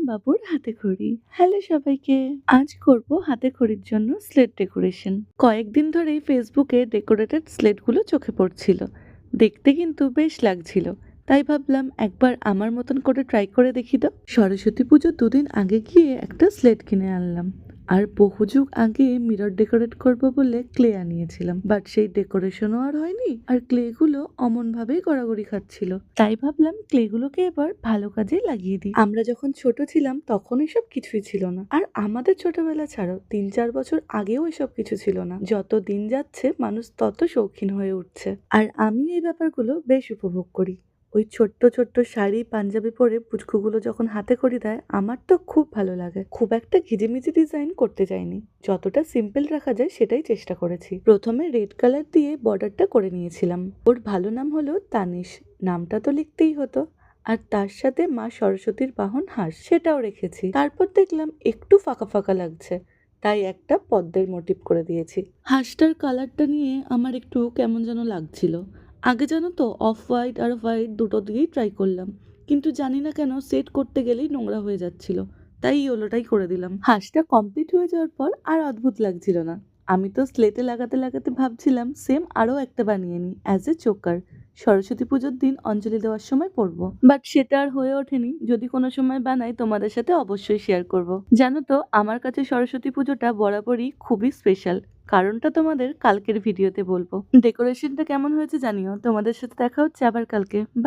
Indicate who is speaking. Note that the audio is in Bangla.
Speaker 1: বাবুর হাতে খড়ি। হ্যালো সবাইকে। আজ করব হাতে খড়ির জন্য স্লেট ডেকোরেশন। কয়েকদিন ধরেই ফেসবুকে ডেকোরেটেড স্লেটগুলো চোখে পড়ছিল। দেখতে কিন্তু বেশ লাগছিল। তাই ভাবলাম একবার আমার মতন করে ট্রাই করে দেখি তো। সরস্বতী পুজোর দুদিন আগে গিয়ে একটা স্লেট কিনে আনলাম। আর বহু যুগ আগে মিরর ডেকোরেট করব বলে ক্লে আনিয়েছিলাম, বাট সেই ডেকোরেশনও আর হয়নি, আর ক্লে গুলো অমন ভাবেই গড়াগড়ি খাচ্ছিল। তাই ভাবলাম ক্লে গুলোকে এবার ভালো কাজে লাগিয়ে দিই। আমরা যখন ছোট ছিলাম তখন এসব কিছুই ছিল না, আর আমাদের ছোটবেলা ছাড়াও 3-4 বছর আগেও এসব কিছু ছিল না। যত দিন যাচ্ছে মানুষ তত শৌখিন হয়ে উঠছে, আর আমি এই ব্যাপারগুলো বেশ উপভোগ করি। ওই ছোট্ট ছোট্ট শাড়ি পাঞ্জাবি পরে পুচকুগুলো যখন হাতে খড়ি দেয় আমার তো খুব ভালো লাগে। খুব একটা ঘিজিমিজি ডিজাইন করতে চাইনি, যতটা সিম্পল রাখা যায় সেটাই চেষ্টা করেছি। প্রথমে রেড কালার দিয়ে বর্ডারটা করে নিয়েছিলাম। ওর ভালো নাম হলো তানিশ, নামটা তো লিখতেই হতো। আর তার সাথে মা সরস্বতীর বাহন হাঁস, সেটাও রেখেছি। তারপর দেখলাম একটু ফাঁকা ফাঁকা লাগছে, তাই একটা পদ্মের মোটিভ করে দিয়েছি। হাঁসটার কালারটা নিয়ে আমার একটু কেমন যেন লাগছিল। আগে জানো তো অফ হোয়াইট আর হোয়াইট দুটো দিয়েই ট্রাই করলাম, কিন্তু জানি না কেন সেট করতে গেলেই নোংরা হয়ে যাচ্ছিল, তাই ইয়েলোটাই করে দিলাম। হাঁসটা কমপ্লিট হয়ে যাওয়ার পর আর অদ্ভুত লাগছিল না। আমি তো স্লেটে লাগাতে লাগাতে ভাবছিলাম সেম আরও একটা বানিয়ে নিই অ্যাজ এ চোকার, সরস্বতী পুজোর দিন অঞ্জলি দেওয়ার সময় পরবো। বাট সেটা আর হয়ে ওঠেনি। যদি কোনো সময় বানাই তোমাদের সাথে অবশ্যই শেয়ার করব। জানো তো আমার কাছে সরস্বতী পুজোটা বরাবরই খুবই স্পেশাল। কারণটা তোমাদের কালকের ভিডিওতে বলবো। ডেকোরেশনটা কেমন হয়েছে জানিও। তোমাদের সাথে দেখা হচ্ছে আবার কালকে। বাই।